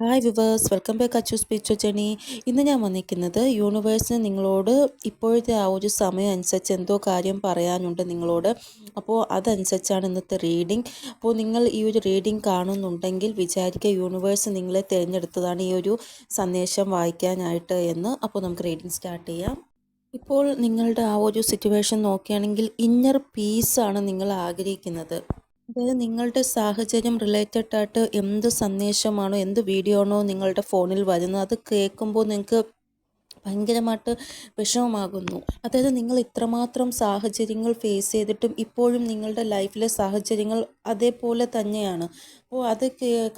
Hi viewers, welcome back Achu spiritual journey. ഇന്ന് ഞാൻ വന്നിരിക്കുന്നത് യൂണിവേഴ്സിന് നിങ്ങളോട് ഇപ്പോഴത്തെ ആ ഒരു സമയം അനുസരിച്ച് എന്തോ കാര്യം പറയാനുണ്ട് നിങ്ങളോട്. അപ്പോൾ അതനുസരിച്ചാണ് ഇന്നത്തെ റീഡിംഗ്. അപ്പോൾ നിങ്ങൾ ഈ ഒരു റീഡിംഗ് കാണുന്നുണ്ടെങ്കിൽ വിചാരിക്കുക യൂണിവേഴ്സ് നിങ്ങളെ തിരഞ്ഞെടുത്തതാണ് ഈ ഒരു സന്ദേശം വായിക്കാനായിട്ട് എന്ന്. അപ്പോൾ നമുക്ക് റീഡിംഗ് സ്റ്റാർട്ട് ചെയ്യാം. ഇപ്പോൾ നിങ്ങളുടെ ആ ഒരു സിറ്റുവേഷൻ നോക്കുകയാണെങ്കിൽ ഇന്നർ പീസാണ് നിങ്ങൾ ആഗ്രഹിക്കുന്നത്. അതായത് നിങ്ങളുടെ സാഹചര്യം റിലേറ്റഡ് ആയിട്ട് എന്ത് സന്ദേശമാണോ എന്ത് വീഡിയോ ആണോ നിങ്ങളുടെ ഫോണിൽ വരുന്നത് അത് കേൾക്കുമ്പോൾ നിങ്ങൾക്ക് ഭയങ്കരമായിട്ട് വിഷമമാകുന്നു. അതായത് നിങ്ങൾ ഇത്രമാത്രം സാഹചര്യങ്ങൾ ഫേസ് ചെയ്തിട്ടും ഇപ്പോഴും നിങ്ങളുടെ ലൈഫിലെ സാഹചര്യങ്ങൾ അതേപോലെ തന്നെയാണ്. അപ്പോൾ അത്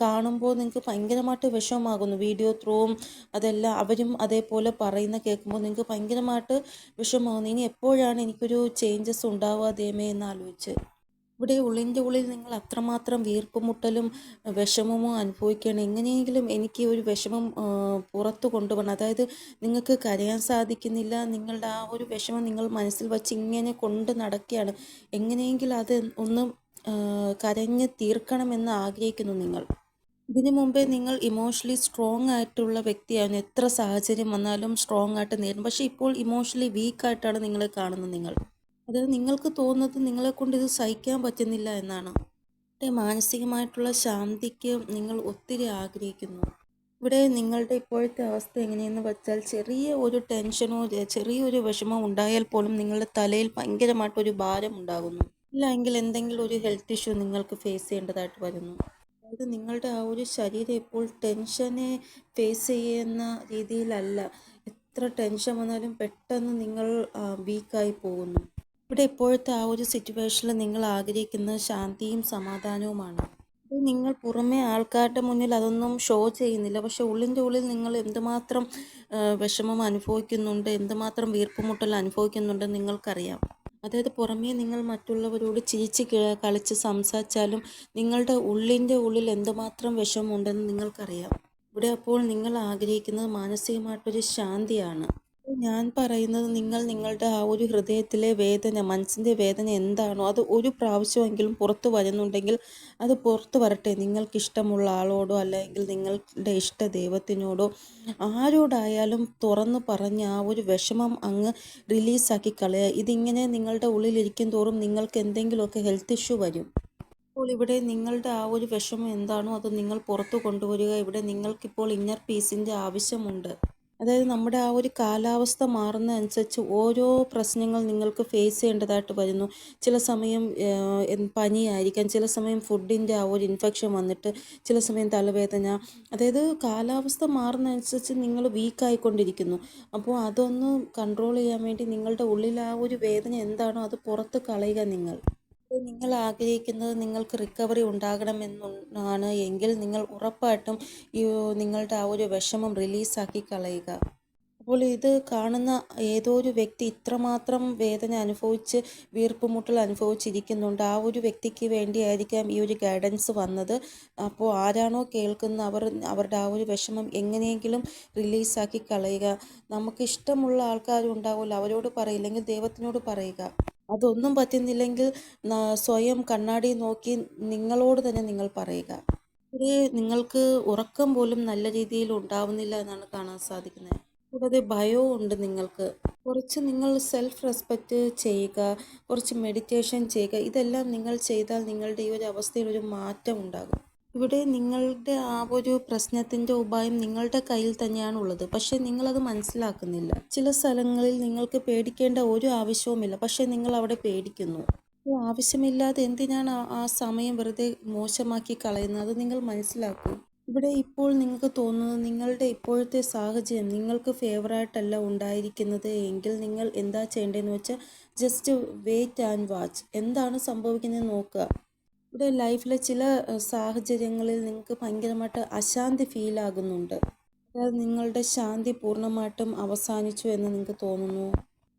കാണുമ്പോൾ നിങ്ങൾക്ക് ഭയങ്കരമായിട്ട് വിഷമമാകുന്നു. വീഡിയോ ത്രൂവും അതെല്ലാം അവരും അതേപോലെ പറയുന്ന കേൾക്കുമ്പോൾ നിങ്ങൾക്ക് ഭയങ്കരമായിട്ട് വിഷമമാകുന്നു. ഇനി എപ്പോഴാണ് എനിക്കൊരു ചേഞ്ചസ് ഉണ്ടാവുക ദൈവമേ എന്നാലോചിച്ച്. ഇവിടെ ഉള്ളിൻ്റെ ഉള്ളിൽ നിങ്ങൾ അത്രമാത്രം വീർപ്പുമുട്ടലും വിഷമവും അനുഭവിക്കുകയാണ്. എങ്ങനെയെങ്കിലും എനിക്ക് ഒരു വിഷമം പുറത്തു കൊണ്ടുപോകണം. അതായത് നിങ്ങൾക്ക് കരയാൻ സാധിക്കുന്നില്ല. നിങ്ങളുടെ ആ ഒരു വിഷമം നിങ്ങൾ മനസ്സിൽ വച്ച് ഇങ്ങനെ കൊണ്ട് നടക്കുകയാണ്. എങ്ങനെയെങ്കിലും അത് ഒന്ന് കരഞ്ഞ് തീർക്കണമെന്ന് ആഗ്രഹിക്കുന്നു നിങ്ങൾ. ഇതിനു മുമ്പേ നിങ്ങൾ ഇമോഷണലി സ്ട്രോങ് ആയിട്ടുള്ള വ്യക്തിയാണ്. എത്ര സാഹചര്യം വന്നാലും സ്ട്രോങ് ആയിട്ട് നേരിടും. പക്ഷേ ഇപ്പോൾ ഇമോഷണലി വീക്കായിട്ടാണ് നിങ്ങളെ കാണുന്നത് നിങ്ങൾ. അതായത് നിങ്ങൾക്ക് തോന്നുന്നത് നിങ്ങളെ കൊണ്ട് ഇത് സഹിക്കാൻ പറ്റുന്നില്ല എന്നാണ്. ഇവിടെ മാനസികമായിട്ടുള്ള ശാന്തിക്ക് നിങ്ങൾ ഒത്തിരി ആഗ്രഹിക്കുന്നു. ഇവിടെ നിങ്ങളുടെ ഇപ്പോഴത്തെ അവസ്ഥ എങ്ങനെയെന്ന് വെച്ചാൽ ചെറിയ ഒരു ടെൻഷനോ ചെറിയൊരു വിഷമോ ഉണ്ടായാൽ പോലും നിങ്ങളുടെ തലയിൽ ഭയങ്കരമായിട്ടൊരു ഭാരം ഉണ്ടാകുന്നു. ഇല്ല എങ്കിൽ എന്തെങ്കിലും ഒരു ഹെൽത്ത് ഇഷ്യൂ നിങ്ങൾക്ക് ഫേസ് ചെയ്യേണ്ടതായിട്ട് വരുന്നു. അതായത് നിങ്ങളുടെ ആ ഒരു ശരീരം ഇപ്പോൾ ടെൻഷനെ ഫേസ് ചെയ്യുന്ന രീതിയിലല്ല. എത്ര ടെൻഷൻ വന്നാലും പെട്ടെന്ന് നിങ്ങൾ വീക്കായി പോകുന്നു. ഇവിടെ ഇപ്പോഴത്തെ ആ ഒരു സിറ്റുവേഷനിൽ നിങ്ങൾ ആഗ്രഹിക്കുന്നത് ശാന്തിയും സമാധാനവുമാണ്. അത് നിങ്ങൾ പുറമേ ആൾക്കാരുടെ മുന്നിൽ അതൊന്നും ഷോ ചെയ്യുന്നില്ല. പക്ഷെ ഉള്ളിൻ്റെ ഉള്ളിൽ നിങ്ങൾ എന്തുമാത്രം വിഷമം അനുഭവിക്കുന്നുണ്ട്, എന്തുമാത്രം വീർപ്പുമുട്ടൽ അനുഭവിക്കുന്നുണ്ട് നിങ്ങൾക്കറിയാം. അതായത് പുറമേ നിങ്ങൾ മറ്റുള്ളവരോട് ചിരിച്ച് കളിച്ച് സംസാരിച്ചാലും നിങ്ങളുടെ ഉള്ളിൻ്റെ ഉള്ളിൽ എന്തുമാത്രം വിഷമമുണ്ടെന്ന് നിങ്ങൾക്കറിയാം. ഇവിടെ അപ്പോൾ നിങ്ങൾ ആഗ്രഹിക്കുന്നത് മാനസികമായിട്ടൊരു ശാന്തിയാണ്. ഞാൻ പറയുന്നത് നിങ്ങൾ നിങ്ങളുടെ ആ ഒരു ഹൃദയത്തിലെ വേദന, മനസ്സിൻ്റെ വേദന എന്താണോ അത് ഒരു പ്രാവശ്യമെങ്കിലും പുറത്തു വരുന്നുണ്ടെങ്കിൽ അത് പുറത്തു വരട്ടെ. നിങ്ങൾക്കിഷ്ടമുള്ള ആളോടോ അല്ലെങ്കിൽ നിങ്ങളുടെ ഇഷ്ട ദൈവത്തിനോടോ ആരോടായാലും തുറന്നു പറഞ്ഞ് ആ ഒരു വിഷമം അങ്ങ് റിലീസാക്കി കളയുക. ഇതിങ്ങനെ നിങ്ങളുടെ ഉള്ളിലിരിക്കും തോറും നിങ്ങൾക്ക് എന്തെങ്കിലുമൊക്കെ ഹെൽത്ത് ഇഷ്യൂ വരും. അപ്പോൾ ഇവിടെ നിങ്ങളുടെ ആ ഒരു വിഷമം എന്താണോ അത് നിങ്ങൾ പുറത്തു കൊണ്ടുവരിക. ഇവിടെ നിങ്ങൾക്കിപ്പോൾ ഇന്നർ പീസിൻ്റെ ആവശ്യമുണ്ട്. അതായത് നമ്മുടെ ആ ഒരു കാലാവസ്ഥ മാറുന്നതനുസരിച്ച് ഓരോ പ്രശ്നങ്ങൾ നിങ്ങൾക്ക് ഫേസ് ചെയ്യേണ്ടതായിട്ട് വരുന്നു. ചില സമയം പനിയായിരിക്കാം, ചില സമയം ഫുഡിൻ്റെ ആ ഒരു ഇൻഫെക്ഷൻ വന്നിട്ട്, ചില സമയം തലവേദന. അതായത് കാലാവസ്ഥ മാറുന്നതനുസരിച്ച് നിങ്ങൾ വീക്കായിക്കൊണ്ടിരിക്കുന്നു. അപ്പോൾ അതൊന്ന് കൺട്രോൾ ചെയ്യാൻ വേണ്ടി നിങ്ങളുടെ ഉള്ളിൽ ആ ഒരു വേദന എന്താണോ അത് പുറത്ത് കളയുക നിങ്ങൾ. നിങ്ങൾ ആഗ്രഹിക്കുന്നത് നിങ്ങൾക്ക് റിക്കവറി ഉണ്ടാകണമെന്നാണ് എങ്കിൽ നിങ്ങൾ ഉറപ്പായിട്ടും ഈ നിങ്ങളുടെ ആ ഒരു വിഷമം റിലീസാക്കി കളയുക. അപ്പോൾ ഇത് കാണുന്ന ഏതോ ഒരു വ്യക്തി ഇത്രമാത്രം വേദന അനുഭവിച്ച് വീർപ്പുമുട്ടൽ അനുഭവിച്ചിരിക്കുന്നുണ്ട്. ആ ഒരു വ്യക്തിക്ക് വേണ്ടിയായിരിക്കാം ഈ ഒരു ഗൈഡൻസ് വന്നത്. അപ്പോൾ ആരാണോ കേൾക്കുന്ന അവരുടെ ആ ഒരു വിഷമം എങ്ങനെയെങ്കിലും റിലീസാക്കി കളയുക. നമുക്ക് ഇഷ്ടമുള്ള ആൾക്കാരും ഉണ്ടാവില്ല, അവരോട് പറയില്ലെങ്കിൽ ദൈവത്തിനോട് പറയുക. അതൊന്നും പറ്റുന്നില്ലെങ്കിൽ സ്വയം കണ്ണാടി നോക്കി നിങ്ങളോട് തന്നെ നിങ്ങൾ പറയുക. ഇവിടെ നിങ്ങൾക്ക് ഉറക്കം പോലും നല്ല രീതിയിൽ ഉണ്ടാവുന്നില്ല എന്നാണ് കാണാൻ സാധിക്കുന്നത്. കൂടാതെ ഭയവും ഉണ്ട് നിങ്ങൾക്ക്. കുറച്ച് നിങ്ങൾ സെൽഫ് റെസ്പെക്റ്റ് ചെയ്യുക, കുറച്ച് മെഡിറ്റേഷൻ ചെയ്യുക. ഇതെല്ലാം നിങ്ങൾ ചെയ്താൽ നിങ്ങളുടെ ഈ ഒരു അവസ്ഥയിൽ ഒരു മാറ്റം ഉണ്ടാകും. ഇവിടെ നിങ്ങളുടെ ആ ഒരു പ്രശ്നത്തിൻ്റെ ഉപായം നിങ്ങളുടെ കയ്യിൽ തന്നെയാണ് ഉള്ളത്. പക്ഷേ നിങ്ങളത് മനസ്സിലാക്കുന്നില്ല. ചില സ്ഥലങ്ങളിൽ നിങ്ങൾക്ക് പേടിക്കേണ്ട ഒരു ആവശ്യവുമില്ല, പക്ഷേ നിങ്ങൾ അവിടെ പേടിക്കുന്നു. ആവശ്യമില്ലാതെ എന്തിനാണ് ആ സമയം വെറുതെ മോശമാക്കി കളയുന്നത്? അത് നിങ്ങൾ മനസ്സിലാക്കൂ. ഇവിടെ ഇപ്പോൾ നിങ്ങൾക്ക് തോന്നുന്നത് നിങ്ങളുടെ ഇപ്പോഴത്തെ സാഹചര്യം നിങ്ങൾക്ക് ഫേവറായിട്ടല്ല ഉണ്ടായിരിക്കുന്നത് എങ്കിൽ നിങ്ങൾ എന്താ ചെയ്യേണ്ടതെന്ന് വെച്ചാൽ ജസ്റ്റ് വെയിറ്റ് ആൻഡ് വാച്ച്. എന്താണ് സംഭവിക്കുന്നത് നോക്കുക. ഇവിടെ ലൈഫിലെ ചില സാഹചര്യങ്ങളിൽ നിങ്ങൾക്ക് ഭയങ്കരമായിട്ട് അശാന്തി ഫീൽ ആകുന്നുണ്ട്. അതായത് നിങ്ങളുടെ ശാന്തി പൂർണ്ണമായിട്ടും അവസാനിച്ചു എന്ന് നിങ്ങൾക്ക് തോന്നുന്നു.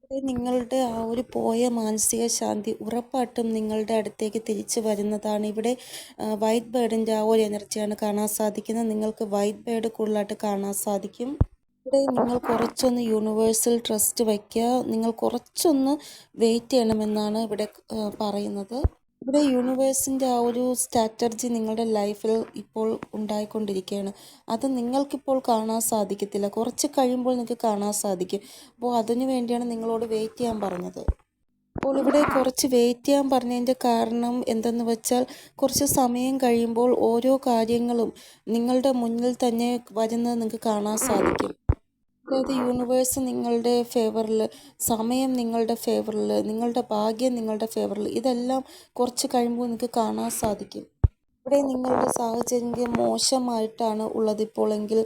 ഇവിടെ നിങ്ങളുടെ ആ ഒരു പോയ മാനസിക ശാന്തി ഉറപ്പായിട്ടും നിങ്ങളുടെ അടുത്തേക്ക് തിരിച്ചു വരുന്നതാണ്. ഇവിടെ വൈറ്റ് ബേർഡിൻ്റെ ആ ഒരു എനർജിയാണ് കാണാൻ സാധിക്കുന്നത്. നിങ്ങൾക്ക് വൈറ്റ് ബേർഡ് കൂടുതലായിട്ട് കാണാൻ സാധിക്കും. ഇവിടെ നിങ്ങൾ കുറച്ചൊന്ന് യൂണിവേഴ്സൽ ട്രസ്റ്റ് വയ്ക്കുക. നിങ്ങൾ കുറച്ചൊന്ന് വെയിറ്റ് ചെയ്യണമെന്നാണ് ഇവിടെ പറയുന്നത്. ഇവിടെ യൂണിവേഴ്സിൻ്റെ ആ ഒരു സ്ട്രാറ്റജി നിങ്ങളുടെ ലൈഫിൽ ഇപ്പോൾ ഉണ്ടായിക്കൊണ്ടിരിക്കുകയാണ്. അത് നിങ്ങൾക്കിപ്പോൾ കാണാൻ സാധിക്കത്തില്ല, കുറച്ച് കഴിയുമ്പോൾ നിങ്ങൾക്ക് കാണാൻ സാധിക്കും. അപ്പോൾ അതിനു വേണ്ടിയാണ് നിങ്ങളോട് വെയിറ്റ് ചെയ്യാൻ പറഞ്ഞത്. അപ്പോൾ ഇവിടെ കുറച്ച് വെയിറ്റ് ചെയ്യാൻ പറഞ്ഞതിൻ്റെ കാരണം എന്തെന്ന് വെച്ചാൽ, കുറച്ച് സമയം കഴിയുമ്പോൾ ഓരോ കാര്യങ്ങളും നിങ്ങളുടെ മുന്നിൽ തന്നെ വരുന്നത് നിങ്ങൾക്ക് കാണാൻ സാധിക്കും. അതായത് യൂണിവേഴ്സ് നിങ്ങളുടെ ഫേവറിൽ, സമയം നിങ്ങളുടെ ഫേവറിൽ, നിങ്ങളുടെ ഭാഗ്യം നിങ്ങളുടെ ഫേവറിൽ, ഇതെല്ലാം കുറച്ച് കഴിയുമ്പോൾ നിങ്ങൾക്ക് കാണാൻ സാധിക്കും. ഇവിടെ നിങ്ങളുടെ സാഹചര്യം മോശമായിട്ടാണ് ഉള്ളതിപ്പോളെങ്കിൽ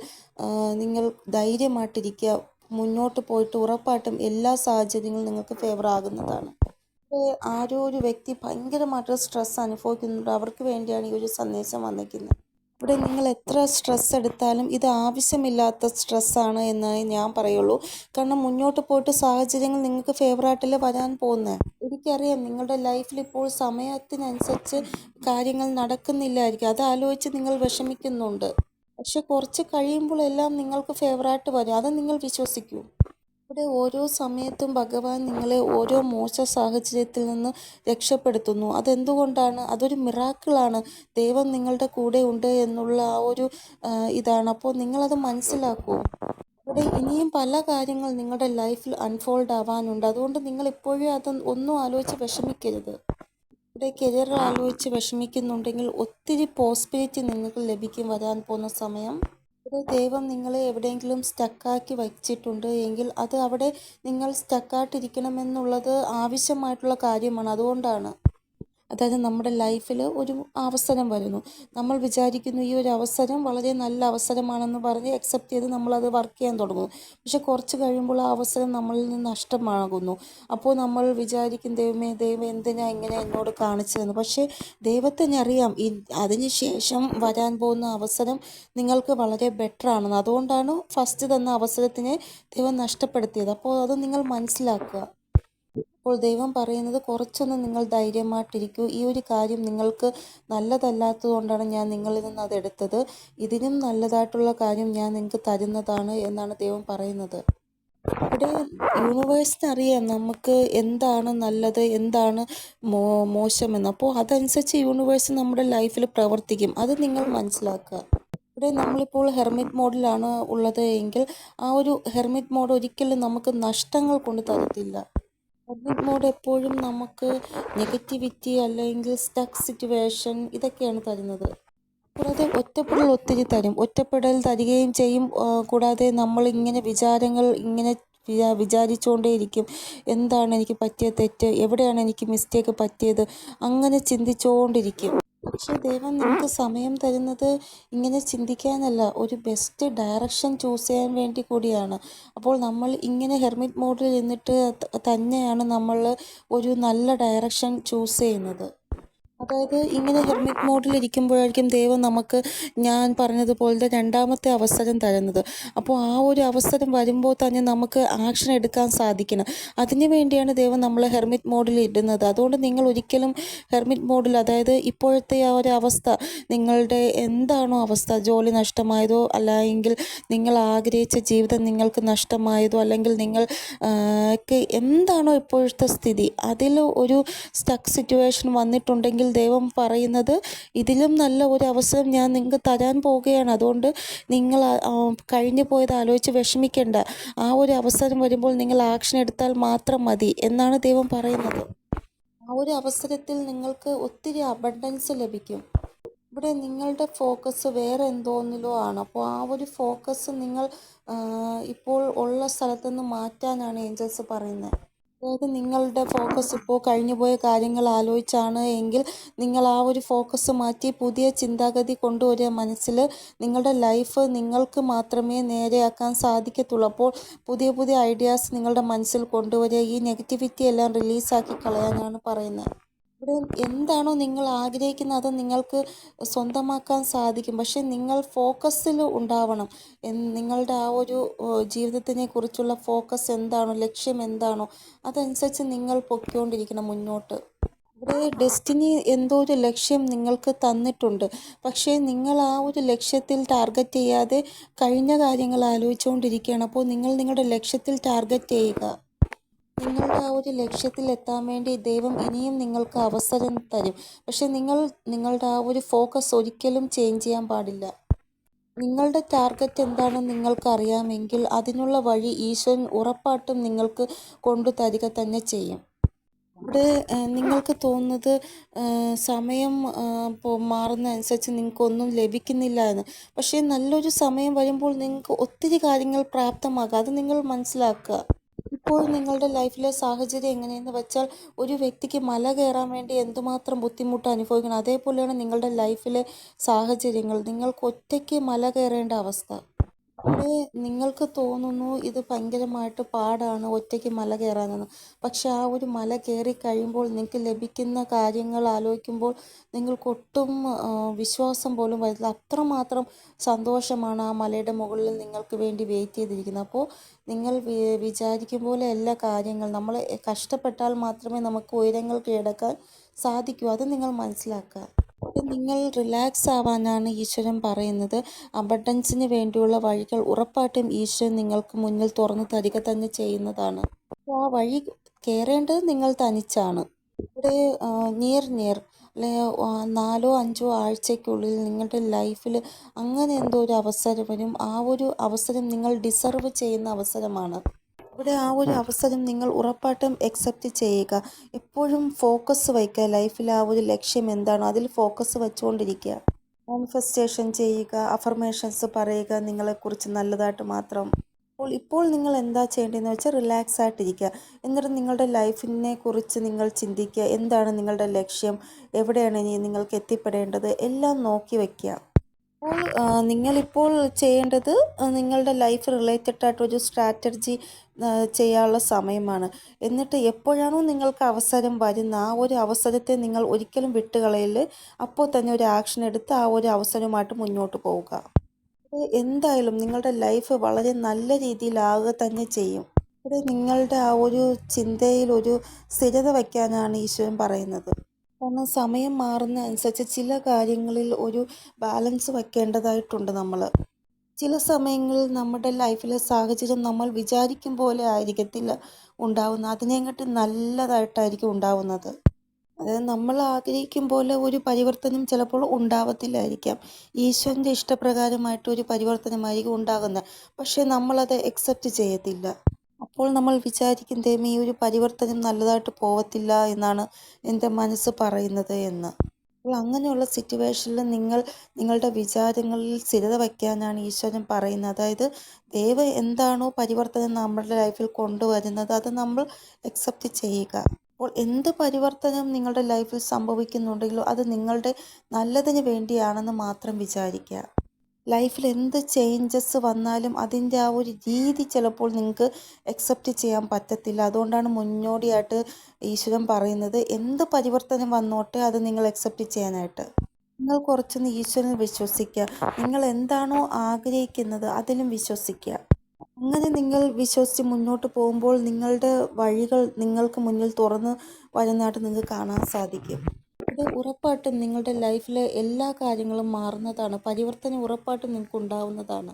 നിങ്ങൾ ധൈര്യമായിട്ടിരിക്കുക. മുന്നോട്ട് പോയിട്ട് ഉറപ്പായിട്ടും എല്ലാ സാഹചര്യങ്ങളും നിങ്ങൾക്ക് ഫേവർ ആകുന്നതാണ്. ഇവിടെ ആരോ ഒരു വ്യക്തി ഭയങ്കരമായിട്ട് സ്ട്രെസ് അനുഭവിക്കുന്നുണ്ട്, അവർക്ക് വേണ്ടിയാണ് ഈ ഒരു സന്ദേശം വന്നിരിക്കുന്നത്. ഇവിടെ നിങ്ങൾ എത്ര സ്ട്രെസ് എടുത്താലും ഇത് ആവശ്യമില്ലാത്ത സ്ട്രെസ്സാണ് എന്ന് ഞാൻ പറയുള്ളൂ. കാരണം മുന്നോട്ട് പോയിട്ട് സാഹചര്യങ്ങൾ നിങ്ങൾക്ക് ഫേവറായിട്ടല്ലേ വരാൻ പോകുന്നത്. എനിക്കറിയാം നിങ്ങളുടെ ലൈഫിൽ ഇപ്പോൾ സമയത്തിനനുസരിച്ച് കാര്യങ്ങൾ നടക്കുന്നില്ലായിരിക്കും, അത് ആലോചിച്ച് നിങ്ങൾ വിഷമിക്കുന്നുണ്ട്. പക്ഷെ കുറച്ച് കഴിയുമ്പോൾ എല്ലാം നിങ്ങൾക്ക് ഫേവറായിട്ട് വരും, അത് നിങ്ങൾ വിശ്വസിക്കൂ. ഇവിടെ ഓരോ സമയത്തും ഭഗവാൻ നിങ്ങളെ ഓരോ മോശ സാഹചര്യത്തിൽ നിന്ന് രക്ഷപ്പെടുത്തുന്നു. അതെന്തുകൊണ്ടാണ്? അതൊരു മിറാക്കിളാണ്. ദൈവം നിങ്ങളുടെ കൂടെ ഉണ്ട് എന്നുള്ള ആ ഒരു ഇതാണ്. അപ്പോൾ നിങ്ങളത് മനസ്സിലാക്കൂ. ഇവിടെ ഇനിയും പല കാര്യങ്ങൾ നിങ്ങളുടെ ലൈഫിൽ അൺഫോൾഡ് ആവാനുണ്ട്. അതുകൊണ്ട് നിങ്ങൾ ഇപ്പോഴും അത് ഒന്നും ആലോചിച്ച് വിഷമിക്കരുത്. ഇവിടെ കരിയർ ആലോചിച്ച് വിഷമിക്കുന്നുണ്ടെങ്കിൽ ഒത്തിരി പോസിബിലിറ്റി നിങ്ങൾക്ക് ലഭിക്കും വരാൻ പോകുന്ന സമയം. ഇവിടെ ദൈവം നിങ്ങളെ എവിടെയെങ്കിലും സ്റ്റക്കാക്കി വച്ചിട്ടുണ്ട് എങ്കിൽ അത് അവിടെ നിങ്ങൾ സ്റ്റക്കായിട്ടിരിക്കണമെന്നുള്ളത് ആവശ്യമായിട്ടുള്ള കാര്യമാണ്. അതുകൊണ്ടാണ്, അതായത് നമ്മുടെ ലൈഫിൽ ഒരു അവസരം വരുന്നു, നമ്മൾ വിചാരിക്കുന്നു ഈ ഒരു അവസരം വളരെ നല്ല അവസരമാണെന്ന് പറഞ്ഞ് അക്സെപ്റ്റ് ചെയ്ത് നമ്മളത് വർക്ക് ചെയ്യാൻ തുടങ്ങുന്നു. പക്ഷെ കുറച്ച് കഴിയുമ്പോൾ ആ അവസരം നമ്മളിൽ നിന്ന് നഷ്ടമാകുന്നു. അപ്പോൾ നമ്മൾ വിചാരിക്കും, ദൈവം എന്തിനാ ഇങ്ങനെ എന്നോട് കാണിച്ചതെന്ന്. പക്ഷേ ദൈവത്തിന് അറിയാം അതിന് ശേഷം വരാൻ പോകുന്ന അവസരം നിങ്ങൾക്ക് വളരെ ബെറ്റർ ആണെന്ന്. അതുകൊണ്ടാണ് ഫസ്റ്റ് തന്ന അവസരത്തിനെ ദൈവം നഷ്ടപ്പെടുത്തിയത്. അപ്പോൾ അത് നിങ്ങൾ മനസ്സിലാക്കുക. അപ്പോൾ ദൈവം പറയുന്നത്, കുറച്ചൊന്ന് നിങ്ങൾ ധൈര്യമായിട്ടിരിക്കൂ. ഈ ഒരു കാര്യം നിങ്ങൾക്ക് നല്ലതല്ലാത്തതുകൊണ്ടാണ് ഞാൻ നിങ്ങളിൽ നിന്ന് അതെടുത്തത്. ഇതിനും നല്ലതായിട്ടുള്ള കാര്യം ഞാൻ നിങ്ങൾക്ക് തരുന്നതാണ് എന്നാണ് ദൈവം പറയുന്നത്. ഇവിടെ യൂണിവേഴ്സിനറിയാം നമുക്ക് എന്താണ് നല്ലത്, എന്താണ് മോശമെന്ന്. അപ്പോൾ അതനുസരിച്ച് യൂണിവേഴ്സ് നമ്മുടെ ലൈഫിൽ പ്രവർത്തിക്കും. അത് നിങ്ങൾ മനസ്സിലാക്കുക. ഇവിടെ നമ്മളിപ്പോൾ ഹെർമിറ്റ് മോഡിലാണ് ഉള്ളത് എങ്കിൽ ആ ഒരു ഹെർമിറ്റ് മോഡ് ഒരിക്കലും നമുക്ക് നഷ്ടങ്ങൾ കൊണ്ട് തരത്തില്ല. ഹെർമിറ്റ് മോഡ് എപ്പോഴും നമുക്ക് നെഗറ്റിവിറ്റി അല്ലെങ്കിൽ സ്റ്റക്ക് സിറ്റുവേഷൻ ഇതൊക്കെയാണ് തരുന്നത്. കൂടാതെ ഒറ്റപ്പെടൽ ഒത്തിരി തരും, ഒറ്റപ്പെടൽ തരികയും ചെയ്യും. കൂടാതെ നമ്മളിങ്ങനെ വിചാരങ്ങൾ ഇങ്ങനെ വിചാരിച്ചുകൊണ്ടേയിരിക്കും, എന്താണ് എനിക്ക് പറ്റിയ തെറ്റ്, എവിടെയാണ് എനിക്ക് മിസ്റ്റേക്ക് പറ്റിയത്, അങ്ങനെ ചിന്തിച്ചുകൊണ്ടിരിക്കും. പക്ഷേ ദൈവം നിങ്ങൾക്ക് സമയം തരുന്നത് ഇങ്ങനെ ചിന്തിക്കാനല്ല, ഒരു ബെസ്റ്റ് ഡയറക്ഷൻ ചൂസ് ചെയ്യാൻ വേണ്ടി കൂടിയാണ്. അപ്പോൾ നമ്മൾ ഇങ്ങനെ ഹെർമിറ്റ് മോഡിൽ നിന്നിട്ട് തന്നെയാണ് നമ്മൾ ഒരു നല്ല ഡയറക്ഷൻ ചൂസ് ചെയ്യുന്നത്. അതായത് ഇങ്ങനെ ഹെർമിറ്റ് മോഡിൽ ഇരിക്കുമ്പോഴായിരിക്കും ദൈവം നമുക്ക് ഞാൻ പറഞ്ഞതുപോലത്തെ രണ്ടാമത്തെ അവസരം തരുന്നത്. അപ്പോൾ ആ ഒരു അവസരം വരുമ്പോൾ തന്നെ നമുക്ക് ആക്ഷൻ എടുക്കാൻ സാധിക്കണം. അതിനു വേണ്ടിയാണ് ദൈവം നമ്മളെ ഹെർമിറ്റ് മോഡിൽ ഇടുന്നത്. അതുകൊണ്ട് നിങ്ങൾ ഒരിക്കലും ഹെർമിറ്റ് മോഡിൽ, അതായത് ഇപ്പോഴത്തെ ആ ഒരു അവസ്ഥ, നിങ്ങളുടെ എന്താണോ അവസ്ഥ, ജോലി നഷ്ടമായതോ അല്ലെങ്കിൽ നിങ്ങൾ ആഗ്രഹിച്ച ജീവിതം നിങ്ങൾക്ക് നഷ്ടമായതോ അല്ലെങ്കിൽ നിങ്ങൾ എന്താണോ ഇപ്പോഴത്തെ സ്ഥിതി, അതിൽ ഒരു സ്റ്റക്ക് സിറ്റുവേഷൻ വന്നിട്ടുണ്ടെങ്കിൽ ദൈവം പറയുന്നത്, ഇതിലും നല്ല ഒരു അവസരം ഞാൻ നിങ്ങൾക്ക് തരാൻ പോവുകയാണ്. അതുകൊണ്ട് നിങ്ങൾ കഴിഞ്ഞു പോയത് ആലോചിച്ച് വിഷമിക്കേണ്ട. ആ ഒരു അവസരം വരുമ്പോൾ നിങ്ങൾ ആക്ഷൻ എടുത്താൽ മാത്രം മതി എന്നാണ് ദൈവം പറയുന്നത്. ആ ഒരു അവസരത്തിൽ നിങ്ങൾക്ക് ഒത്തിരി അബണ്ടൻസ് ലഭിക്കും. ഇവിടെ നിങ്ങളുടെ ഫോക്കസ് വേറെ എന്തോന്നിലോ ആണ്. അപ്പോൾ ആ ഒരു ഫോക്കസ് നിങ്ങൾ ഇപ്പോൾ ഉള്ള സ്ഥലത്തുനിന്ന് മാറ്റാനാണ് ഏഞ്ചൽസ് പറയുന്നത്. അതായത് നിങ്ങളുടെ ഫോക്കസ് ഇപ്പോൾ കഴിഞ്ഞുപോയ കാര്യങ്ങൾ ആലോചിച്ചാണ് എങ്കിൽ നിങ്ങൾ ആ ഒരു ഫോക്കസ് മാറ്റി പുതിയ ചിന്താഗതി കൊണ്ടുവരിക മനസ്സിൽ. നിങ്ങളുടെ ലൈഫ് നിങ്ങൾക്ക് മാത്രമേ നേരെയാക്കാൻ സാധിക്കത്തുള്ളൂ. അപ്പോൾ പുതിയ പുതിയ ഐഡിയാസ് നിങ്ങളുടെ മനസ്സിൽ കൊണ്ടുവരിക, ഈ നെഗറ്റിവിറ്റി എല്ലാം റിലീസാക്കി കളയാനാണ് പറയുന്നത്. ഇവിടെ എന്താണോ നിങ്ങൾ ആഗ്രഹിക്കുന്നത് അത് നിങ്ങൾക്ക് സ്വന്തമാക്കാൻ സാധിക്കും. പക്ഷെ നിങ്ങൾ ഫോക്കസിൽ ഉണ്ടാവണം. നിങ്ങളുടെ ആ ഒരു ജീവിതത്തിനെ കുറിച്ചുള്ള ഫോക്കസ് എന്താണോ, ലക്ഷ്യം എന്താണോ, അതനുസരിച്ച് നിങ്ങൾ പൊയ്ക്കൊണ്ടിരിക്കണം മുന്നോട്ട്. ഇവിടെ ഡെസ്റ്റിനി എന്തോ ഒരു ലക്ഷ്യം നിങ്ങൾക്ക് തന്നിട്ടുണ്ട്. പക്ഷേ നിങ്ങൾ ആ ഒരു ലക്ഷ്യത്തിൽ ടാർഗറ്റ് ചെയ്യാതെ കഴിഞ്ഞ കാര്യങ്ങൾ ആലോചിച്ചുകൊണ്ടിരിക്കുകയാണ്. അപ്പോൾ നിങ്ങൾ നിങ്ങളുടെ ലക്ഷ്യത്തിൽ ടാർഗറ്റ് ചെയ്യുക. നിങ്ങളുടെ ആ ഒരു ലക്ഷ്യത്തിൽ എത്താൻ വേണ്ടി ദൈവം ഇനിയും നിങ്ങൾക്ക് അവസരം തരും. പക്ഷെ നിങ്ങളുടെ ആ ഒരു ഫോക്കസ് ഒരിക്കലും ചേഞ്ച് ചെയ്യാൻ പാടില്ല. നിങ്ങളുടെ ടാർഗറ്റ് എന്താണെന്ന് നിങ്ങൾക്കറിയാമെങ്കിൽ അതിനുള്ള വഴി ഈശ്വരൻ ഉറപ്പായിട്ടും നിങ്ങൾക്ക് കൊണ്ടു തരിക തന്നെ ചെയ്യും. ഇവിടെ നിങ്ങൾക്ക് തോന്നുന്നത് സമയം മാറുന്നതനുസരിച്ച് നിങ്ങൾക്കൊന്നും ലഭിക്കുന്നില്ല എന്ന്. പക്ഷേ നല്ലൊരു സമയം വരുമ്പോൾ നിങ്ങൾക്ക് ഒത്തിരി കാര്യങ്ങൾ പ്രാപ്തമാകാം. അത് നിങ്ങൾ മനസ്സിലാക്കുക. ഇപ്പോൾ നിങ്ങളുടെ ലൈഫിലെ സാഹചര്യം എങ്ങനെയെന്ന് വെച്ചാൽ ഒരു വ്യക്തിക്ക് മല കയറാൻ വേണ്ടി എന്തുമാത്രം ബുദ്ധിമുട്ട് അനുഭവിക്കണം, അതേപോലെയാണ് നിങ്ങളുടെ ലൈഫിലെ സാഹചര്യങ്ങൾ. നിങ്ങൾക്ക് ഒറ്റയ്ക്ക് മല കയറേണ്ട അവസ്ഥ. ഇവിടെ നിങ്ങൾക്ക് തോന്നുന്നു ഇത് ഭയങ്കരമായിട്ട് പാടാണ് ഒറ്റയ്ക്ക് മല കയറാനെന്ന്. പക്ഷെ ആ ഒരു മല കയറി കഴിയുമ്പോൾ നിങ്ങൾക്ക് ലഭിക്കുന്ന കാര്യങ്ങൾ ആലോചിക്കുമ്പോൾ നിങ്ങൾക്കൊട്ടും വിശ്വാസം പോലും വരില്ല. അത്രമാത്രം സന്തോഷമാണ് ആ മലയുടെ മുകളിൽ നിങ്ങൾക്ക് വേണ്ടി വെയിറ്റ് ചെയ്തിരിക്കുന്നത്. അപ്പോൾ നിങ്ങൾ വിചാരിക്കും പോലെ എല്ലാ കാര്യങ്ങൾ നമ്മൾ കഷ്ടപ്പെട്ടാൽ മാത്രമേ നമുക്ക് ഉയരങ്ങൾ കീഴടക്കാൻ സാധിക്കൂ. അത് നിങ്ങൾ മനസ്സിലാക്കുക. നിങ്ങൾ റിലാക്സ് ആവാനാണ് ഈശ്വരൻ പറയുന്നത്. അബണ്ടൻസിന് വേണ്ടിയുള്ള വഴികൾ ഉറപ്പായിട്ടും ഈശ്വരൻ നിങ്ങൾക്ക് മുന്നിൽ തുറന്നു തരിക തന്നെ ചെയ്യുന്നതാണ്. അപ്പോൾ ആ വഴി കയറേണ്ടത് നിങ്ങൾ തനിച്ചാണ്. ഇവിടെ നിയർ അല്ലെങ്കിൽ 4-5 ആഴ്ചയ്ക്കുള്ളിൽ നിങ്ങളുടെ ലൈഫിൽ അങ്ങനെ എന്തോ ഒരു അവസരം വരും. ആ ഒരു അവസരം നിങ്ങൾ ഡിസർവ് ചെയ്യുന്ന അവസരമാണ്. ഇവിടെ ആ ഒരു അവസരം നിങ്ങൾ ഉറപ്പായിട്ടും അക്സെപ്റ്റ് ചെയ്യുക. എപ്പോഴും ഫോക്കസ് വയ്ക്കുക. ലൈഫിൽ ആ ഒരു ലക്ഷ്യം എന്താണോ അതിൽ ഫോക്കസ് വെച്ചുകൊണ്ടിരിക്കുക. മാനിഫെസ്റ്റേഷൻ ചെയ്യുക, അഫർമേഷൻസ് പറയുക നിങ്ങളെക്കുറിച്ച് നല്ലതായിട്ട് മാത്രം. ഇപ്പോൾ നിങ്ങൾ എന്താ ചെയ്യേണ്ടതെന്ന് വെച്ചാൽ റിലാക്സ് ആയിട്ടിരിക്കുക. എന്നിട്ട് നിങ്ങളുടെ ലൈഫിനെ കുറിച്ച് നിങ്ങൾ ചിന്തിക്കുക. എന്താണ് നിങ്ങളുടെ ലക്ഷ്യം, എവിടെയാണ് ഇനി നിങ്ങൾക്ക് എത്തിപ്പെടേണ്ടത്, എല്ലാം നോക്കി വയ്ക്കുക. അപ്പോൾ നിങ്ങളിപ്പോൾ ചെയ്യേണ്ടത് നിങ്ങളുടെ ലൈഫ് റിലേറ്റഡ് ആയിട്ടൊരു സ്ട്രാറ്റജി ചെയ്യാനുള്ള സമയമാണ്. എന്നിട്ട് എപ്പോഴാണോ നിങ്ങൾക്ക് അവസരം വരുന്ന ആ ഒരു അവസരത്തെ നിങ്ങൾ ഒരിക്കലും വിട്ടുകളയല്. അപ്പോൾ തന്നെ ഒരു ആക്ഷൻ എടുത്ത് ആ ഒരു അവസരവുമായിട്ട് മുന്നോട്ട് പോവുക. എന്തായാലും നിങ്ങളുടെ ലൈഫ് വളരെ നല്ല രീതിയിലാകുക തന്നെ ചെയ്യും. ഇവിടെ നിങ്ങളുടെ ആ ഒരു ചിന്തയിൽ ഒരു സ്ഥിരത വയ്ക്കാനാണ് ഈശ്വരൻ പറയുന്നത്. കാരണം സമയം മാറുന്ന അനുസരിച്ച് ചില കാര്യങ്ങളിൽ ഒരു ബാലൻസ് വയ്ക്കേണ്ടതായിട്ടുണ്ട് നമ്മൾ. ചില സമയങ്ങളിൽ നമ്മുടെ ലൈഫിലെ സാഹചര്യം നമ്മൾ വിചാരിക്കും പോലെ ആയിരിക്കത്തില്ല ഉണ്ടാവുന്നത്. അതിനെക്കാട്ടി നല്ലതായിട്ടായിരിക്കും ഉണ്ടാവുന്നത്. അതായത് നമ്മൾ ആഗ്രഹിക്കും പോലെ ഒരു പരിവർത്തനം ചിലപ്പോൾ ഉണ്ടാവത്തില്ലായിരിക്കാം. ഈശ്വരൻ്റെ ഇഷ്ടപ്രകാരമായിട്ട് ഒരു പരിവർത്തനമായിരിക്കും ഉണ്ടാകുന്നത്. പക്ഷേ നമ്മളത് അക്സെപ്റ്റ് ചെയ്യത്തില്ല. അപ്പോൾ നമ്മൾ വിചാരിക്കും ദൈവമേ ഈ ഒരു പരിവർത്തനം നല്ലതായിട്ട് പോവത്തില്ല എന്നാണ് എൻ്റെ മനസ്സ് പറയുന്നത് എന്ന്. അപ്പോൾ അങ്ങനെയുള്ള സിറ്റുവേഷനിൽ നിങ്ങളുടെ വിചാരങ്ങളിൽ സ്ഥിരത വയ്ക്കാനാണ് ഈശ്വരൻ പറയുന്നത്. അതായത് ദൈവം എന്താണോ പരിവർത്തനം നമ്മുടെ ലൈഫിൽ കൊണ്ടുവരുന്നത് അത് നമ്മൾ അക്സെപ്റ്റ് ചെയ്യുക. അപ്പോൾ എന്ത് പരിവർത്തനം നിങ്ങളുടെ ലൈഫിൽ സംഭവിക്കുന്നുണ്ടെങ്കിലോ അത് നിങ്ങളുടെ നല്ലതിന് വേണ്ടിയാണെന്ന് മാത്രം വിചാരിക്കുക. ലൈഫിൽ എന്ത് ചേഞ്ചസ് വന്നാലും അതിൻ്റെ ആ ഒരു രീതി ചിലപ്പോൾ നിങ്ങൾക്ക് അക്സെപ്റ്റ് ചെയ്യാൻ പറ്റത്തില്ല. അതുകൊണ്ടാണ് മുന്നോടിയായിട്ട് ഈശ്വരൻ പറയുന്നത് എന്ത് പരിവർത്തനം വന്നോട്ടെ അത് നിങ്ങൾ അക്സെപ്റ്റ് ചെയ്യാനായിട്ട്. നിങ്ങൾ കുറച്ചൊന്ന് ഈശ്വരനിൽ വിശ്വസിക്കുക. നിങ്ങൾ എന്താണോ ആഗ്രഹിക്കുന്നത് അതിലും വിശ്വസിക്കുക. അങ്ങനെ നിങ്ങൾ വിശ്വസിച്ച് മുന്നോട്ട് പോകുമ്പോൾ നിങ്ങളുടെ വഴികൾ നിങ്ങൾക്ക് മുന്നിൽ തുറന്ന് വരുന്നതായിട്ട് നിങ്ങൾക്ക് കാണാൻ സാധിക്കും. ഇത് ഉറപ്പായിട്ടും നിങ്ങളുടെ ലൈഫിലെ എല്ലാ കാര്യങ്ങളും മാറുന്നതാണ്. പരിവർത്തനം ഉറപ്പായിട്ടും നിങ്ങൾക്ക് ഉണ്ടാവുന്നതാണ്.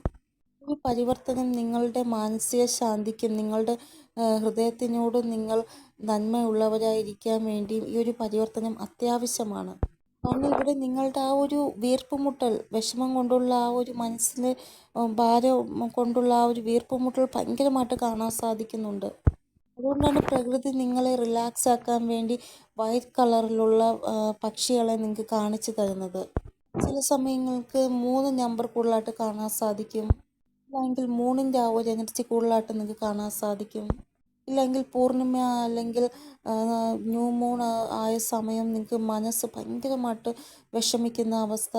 ഈ പരിവർത്തനം നിങ്ങളുടെ മാനസിക ശാന്തിക്കും നിങ്ങളുടെ ഹൃദയത്തിനോട് നിങ്ങൾ നന്മയുള്ളവരായിരിക്കാൻ വേണ്ടിയും ഈ ഒരു പരിവർത്തനം അത്യാവശ്യമാണ്. കാരണം ഇവിടെ നിങ്ങളുടെ ആ ഒരു വീർപ്പുമുട്ടൽ, വിഷമം കൊണ്ടുള്ള ആ ഒരു മനസ്സിൽ ഭാരം കൊണ്ടുള്ള ആ ഒരു വീർപ്പുമുട്ടൽ ഭയങ്കരമായിട്ട് കാണാൻ സാധിക്കുന്നുണ്ട്. അതുകൊണ്ടാണ് പ്രകൃതി നിങ്ങളെ റിലാക്സ് ആക്കാൻ വേണ്ടി വൈറ്റ് കളറിലുള്ള പക്ഷികളെ നിങ്ങൾക്ക് കാണിച്ചു തരുന്നത്. ചില സമയങ്ങൾക്ക് 3 നമ്പർ കൂടുതലായിട്ട് കാണാൻ സാധിക്കും. അല്ലെങ്കിൽ മൂണിൻ്റെ ആ ഒരു എനർജി കൂടുതലായിട്ട് നിങ്ങൾക്ക് കാണാൻ സാധിക്കും. ഇല്ലെങ്കിൽ പൂർണിമ അല്ലെങ്കിൽ ന്യൂ മൂൺ ആയ സമയം നിങ്ങൾക്ക് മനസ്സ് ഭയങ്കരമായിട്ട് വിഷമിക്കുന്ന അവസ്ഥ.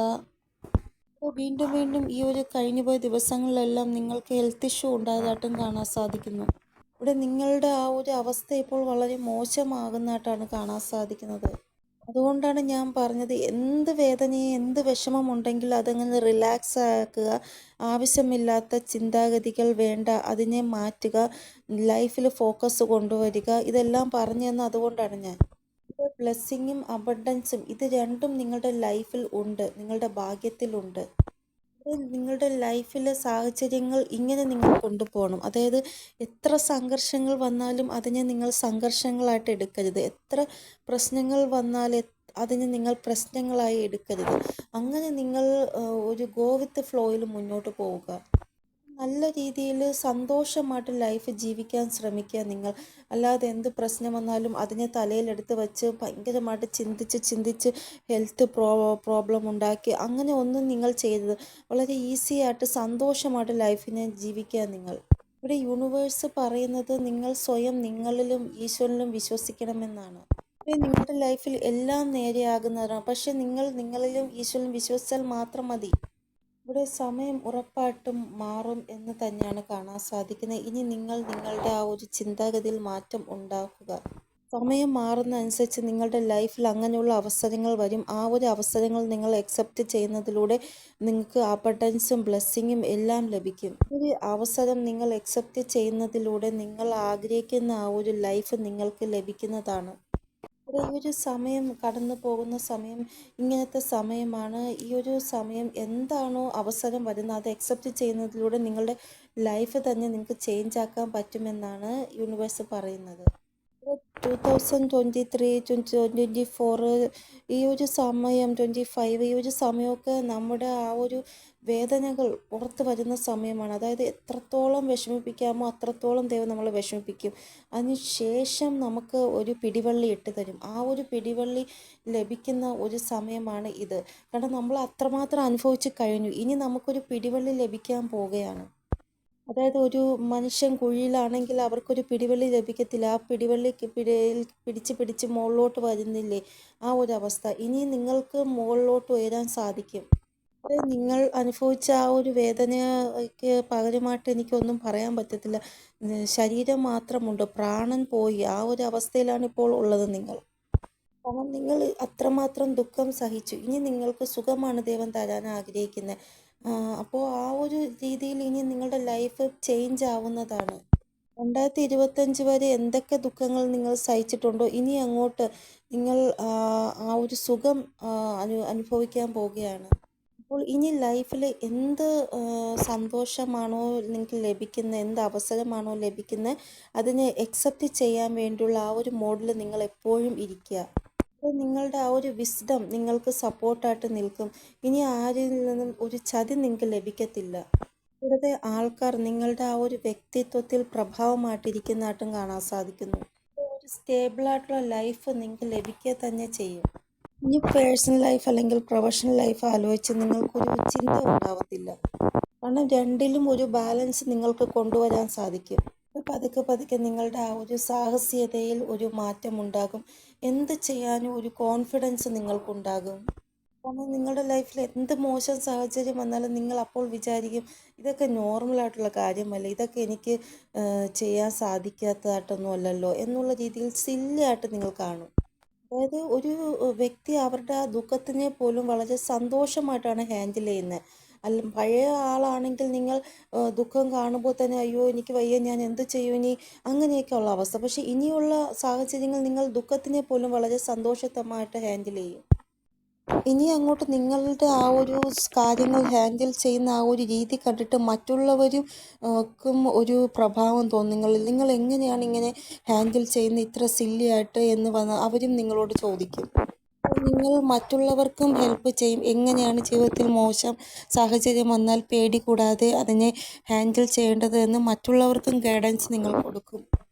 അപ്പോൾ വീണ്ടും വീണ്ടും ഈ ഒരു കഴിഞ്ഞുപോയ ദിവസങ്ങളിലെല്ലാം നിങ്ങൾക്ക് ഹെൽത്ത് ഇഷ്യൂ ഉണ്ടായതായിട്ടും കാണാൻ സാധിക്കുന്നു. ഇവിടെ നിങ്ങളുടെ ആ ഒരു അവസ്ഥ ഇപ്പോൾ വളരെ മോശമാകുന്നതായിട്ടാണ് കാണാൻ സാധിക്കുന്നത്. അതുകൊണ്ടാണ് ഞാൻ പറഞ്ഞത് എന്ത് വേദനയും എന്ത് വിഷമമുണ്ടെങ്കിൽ അതങ്ങനെ റിലാക്സ് ആക്കുക. ആവശ്യമില്ലാത്ത ചിന്താഗതികൾ വേണ്ട, അതിനെ മാറ്റുക, ലൈഫിൽ ഫോക്കസ് കൊണ്ടുവരിക. ഇതെല്ലാം പറഞ്ഞു തന്നത് അതുകൊണ്ടാണ് ഞാൻ. ബ്ലെസ്സിങ്ങും അബണ്ടൻസും ഇത് രണ്ടും നിങ്ങളുടെ ലൈഫിൽ ഉണ്ട്, നിങ്ങളുടെ ഭാഗ്യത്തിലുണ്ട്. നിങ്ങളുടെ ലൈഫിലെ സാഹചര്യങ്ങൾ ഇങ്ങനെ നിങ്ങൾ കൊണ്ടുപോകണം. അതായത് എത്ര സംഘർഷങ്ങൾ വന്നാലും അതിനെ നിങ്ങൾ സംഘർഷങ്ങളായിട്ട് എടുക്കരുത്. എത്ര പ്രശ്നങ്ങൾ വന്നാൽ അതിനെ നിങ്ങൾ പ്രശ്നങ്ങളായി എടുക്കരുത്. അങ്ങനെ നിങ്ങൾ ഒരു ഗോ വിത്ത് ഫ്ലോയിൽ മുന്നോട്ട് പോവുക. നല്ല രീതിയിൽ സന്തോഷമായിട്ട് ലൈഫ് ജീവിക്കാൻ ശ്രമിക്കുക നിങ്ങൾ. അല്ലാതെ എന്ത് പ്രശ്നം വന്നാലും അതിനെ തലയിലെടുത്ത് വെച്ച് ഭയങ്കരമായിട്ട് ചിന്തിച്ച് ചിന്തിച്ച് ഹെൽത്ത് പ്രോബ്ലം ഉണ്ടാക്കി അങ്ങനെ ഒന്നും നിങ്ങൾ ചെയ്തത്. വളരെ ഈസി ആയിട്ട് സന്തോഷമായിട്ട് ലൈഫിനെ ജീവിക്കുക നിങ്ങൾ. ഇവിടെ യൂണിവേഴ്സ് പറയുന്നത് നിങ്ങൾ സ്വയം നിങ്ങളിലും ഈശ്വരനിലും വിശ്വസിക്കണമെന്നാണ്. നിങ്ങളുടെ ലൈഫിൽ എല്ലാം നേരെയാകുന്നതാണ്. പക്ഷെ നിങ്ങൾ നിങ്ങളിലും ഈശ്വരനിലും വിശ്വസിച്ചാൽ മാത്രം മതി. ഇവിടെ സമയം ഉറപ്പായിട്ടും മാറും എന്ന് തന്നെയാണ് കാണാൻ സാധിക്കുന്നത്. ഇനി നിങ്ങൾ നിങ്ങളുടെ ആ ഒരു ചിന്താഗതിയിൽ മാറ്റം ഉണ്ടാക്കുക. സമയം മാറുന്ന അനുസരിച്ച് നിങ്ങളുടെ ലൈഫിൽ അങ്ങനെയുള്ള അവസരങ്ങൾ വരും. ആ ഒരു അവസരങ്ങൾ നിങ്ങൾ അക്സെപ്റ്റ് ചെയ്യുന്നതിലൂടെ നിങ്ങൾക്ക് അബണ്ടൻസും ബ്ലെസ്സിങ്ങും എല്ലാം ലഭിക്കും. ഒരു അവസരം നിങ്ങൾ അക്സെപ്റ്റ് ചെയ്യുന്നതിലൂടെ നിങ്ങൾ ആഗ്രഹിക്കുന്ന ആ ഒരു ലൈഫ് നിങ്ങൾക്ക് ലഭിക്കുന്നതാണ്. ഈ ഒരു സമയം കടന്നു പോകുന്ന സമയം ഇങ്ങനത്തെ സമയമാണ്. ഈ ഒരു സമയം എന്താണോ അവസരം വരുന്നത് അത് അക്സെപ്റ്റ് ചെയ്യുന്നതിലൂടെ നിങ്ങളുടെ ലൈഫ് തന്നെ നിങ്ങൾക്ക് ചേഞ്ച് ആക്കാൻ പറ്റുമെന്നാണ് യൂണിവേഴ്സ് പറയുന്നത്. 2023 2024 ഈ ഒരു സമയം 25 ഈ ഒരു സമയമൊക്കെ നമ്മുടെ ആ ഒരു വേദനകൾ പുറത്ത് വരുന്ന സമയമാണ്. അതായത് എത്രത്തോളം വിഷമിപ്പിക്കാമോ അത്രത്തോളം ദൈവം നമ്മളെ വിഷമിപ്പിക്കും. അതിനുശേഷം നമുക്ക് ഒരു പിടിവള്ളി ഇട്ട് തരും. ആ ഒരു പിടിവള്ളി ലഭിക്കുന്ന ഒരു സമയമാണ് ഇത്. കാരണം നമ്മൾ അത്രമാത്രം അനുഭവിച്ച് കഴിഞ്ഞു. ഇനി നമുക്കൊരു പിടിവള്ളി ലഭിക്കാൻ പോവുകയാണ്. അതായത് ഒരു മനുഷ്യൻ കുഴിയിലാണെങ്കിൽ അവർക്കൊരു പിടിവള്ളി ലഭിക്കത്തില്ല. ആ പിടിവള്ളിക്ക് പിടിച്ച് പിടിച്ച് മുകളിലോട്ട് വരുന്നില്ലേ, ആ ഒരു അവസ്ഥ. ഇനി നിങ്ങൾക്ക് മുകളിലോട്ട് ഉയരാൻ സാധിക്കും. അതായത് നിങ്ങൾ അനുഭവിച്ച ആ ഒരു വേദനയ്ക്ക് പകരമായിട്ട് എനിക്കൊന്നും പറയാൻ പറ്റത്തില്ല. ശരീരം മാത്രമുണ്ട്, പ്രാണൻ പോയി. ആ ഒരു അവസ്ഥയിലാണ് ഇപ്പോൾ ഉള്ളത് നിങ്ങൾ. കാരണം നിങ്ങൾ അത്രമാത്രം ദുഃഖം സഹിച്ചു. ഇനി നിങ്ങൾക്ക് സുഖമാണ് ദൈവം തരാൻ ആഗ്രഹിക്കുന്നത്. അപ്പോൾ ആ ഒരു രീതിയിൽ ഇനി നിങ്ങളുടെ ലൈഫ് ചേഞ്ച് ആവുന്നതാണ്. 2025 വരെ എന്തൊക്കെ ദുഃഖങ്ങൾ നിങ്ങൾ സഹിച്ചിട്ടുണ്ടോ ഇനി അങ്ങോട്ട് നിങ്ങൾ ആ ഒരു സുഖം അനുഭവിക്കാൻ പോവുകയാണ്. അപ്പോൾ ഇനി ലൈഫിൽ എന്ത് സന്തോഷമാണോ നിങ്ങൾക്ക് ലഭിക്കുന്നത്, എന്ത് അവസരമാണോ ലഭിക്കുന്നത് അതിനെ അക്സെപ്റ്റ് ചെയ്യാൻ വേണ്ടിയുള്ള ആ ഒരു മോഡിൽ നിങ്ങൾ എപ്പോഴും ഇരിക്കുക. അപ്പോൾ നിങ്ങളുടെ ആ ഒരു വിസ്ഡം നിങ്ങൾക്ക് സപ്പോർട്ടായിട്ട് നിൽക്കും. ഇനി ആരിൽ നിന്നും ഒരു ചതി നിങ്ങൾക്ക് ലഭിക്കത്തില്ല. ഇവിടുത്തെ ആൾക്കാർ നിങ്ങളുടെ ആ ഒരു വ്യക്തിത്വത്തിൽ പ്രഭാവമായിട്ടിരിക്കുന്നതായിട്ടും കാണാൻ സാധിക്കുന്നു. ഒരു സ്റ്റേബിളായിട്ടുള്ള ലൈഫ് നിങ്ങൾക്ക് ലഭിക്കുക തന്നെ ചെയ്യും. ഇനി പേഴ്സണൽ ലൈഫ് അല്ലെങ്കിൽ പ്രൊഫഷണൽ ലൈഫ് ആലോചിച്ച് നിങ്ങൾക്കൊരു ചിന്ത ഉണ്ടാവത്തില്ല. കാരണം രണ്ടിലും ഒരു ബാലൻസ് നിങ്ങൾക്ക് കൊണ്ടുവരാൻ സാധിക്കും. പതുക്കെ പതുക്കെ നിങ്ങളുടെ ആ ഒരു സാഹസികതയിൽ ഒരു മാറ്റം ഉണ്ടാകും. എന്ത് ചെയ്യാനും ഒരു കോൺഫിഡൻസ് നിങ്ങൾക്കുണ്ടാകും. കാരണം നിങ്ങളുടെ ലൈഫിൽ എന്ത് മോശം സാഹചര്യം വന്നാലും നിങ്ങൾ അപ്പോൾ വിചാരിക്കും ഇതൊക്കെ നോർമലായിട്ടുള്ള കാര്യമല്ല, ഇതൊക്കെ എനിക്ക് ചെയ്യാൻ സാധിക്കാത്തതായിട്ടൊന്നും അല്ലല്ലോ എന്നുള്ള രീതിയിൽ സില്ലിയായിട്ട് നിങ്ങൾ കാണും. അതായത് ഒരു വ്യക്തി അവരുടെ ആ ദുഃഖത്തിനെ പോലും വളരെ സന്തോഷമായിട്ടാണ് ഹാൻഡിൽ ചെയ്യുന്നത്. അല്ല പഴയ ആളാണെങ്കിൽ നിങ്ങൾ ദുഃഖം കാണുമ്പോൾ തന്നെ അയ്യോ എനിക്ക് വയ്യ, ഞാൻ എന്ത് ചെയ്യും ഇനി, അങ്ങനെയൊക്കെയുള്ള അവസ്ഥ. പക്ഷേ ഇനിയുള്ള സാഹചര്യങ്ങൾ നിങ്ങൾ ദുഃഖത്തിനെ പോലും വളരെ സന്തോഷമായിട്ട് ഹാൻഡിൽ ചെയ്യും. ഇനി അങ്ങോട്ട് നിങ്ങളുടെ ആ ഒരു കാര്യങ്ങൾ ഹാൻഡിൽ ചെയ്യുന്ന ആ ഒരു രീതി കണ്ടിട്ട് മറ്റുള്ളവരും ക്കും ഒരു പ്രഭാവം തോന്നും നിങ്ങളിൽ. നിങ്ങൾ എങ്ങനെയാണ് ഇങ്ങനെ ഹാൻഡിൽ ചെയ്യുന്നത് ഇത്ര സില്ലിയായിട്ട് എന്ന് വന്ന് അവരും നിങ്ങളോട് ചോദിക്കും. നിങ്ങൾ മറ്റുള്ളവർക്കും ഹെൽപ്പ് ചെയ്യും. എങ്ങനെയാണ് ജീവിതത്തിൽ മോശം സാഹചര്യം വന്നാൽ പേടി കൂടാതെ അതിനെ ഹാൻഡിൽ ചെയ്യേണ്ടത് എന്ന് മറ്റുള്ളവർക്കും ഗൈഡൻസ് നിങ്ങൾ കൊടുക്കും.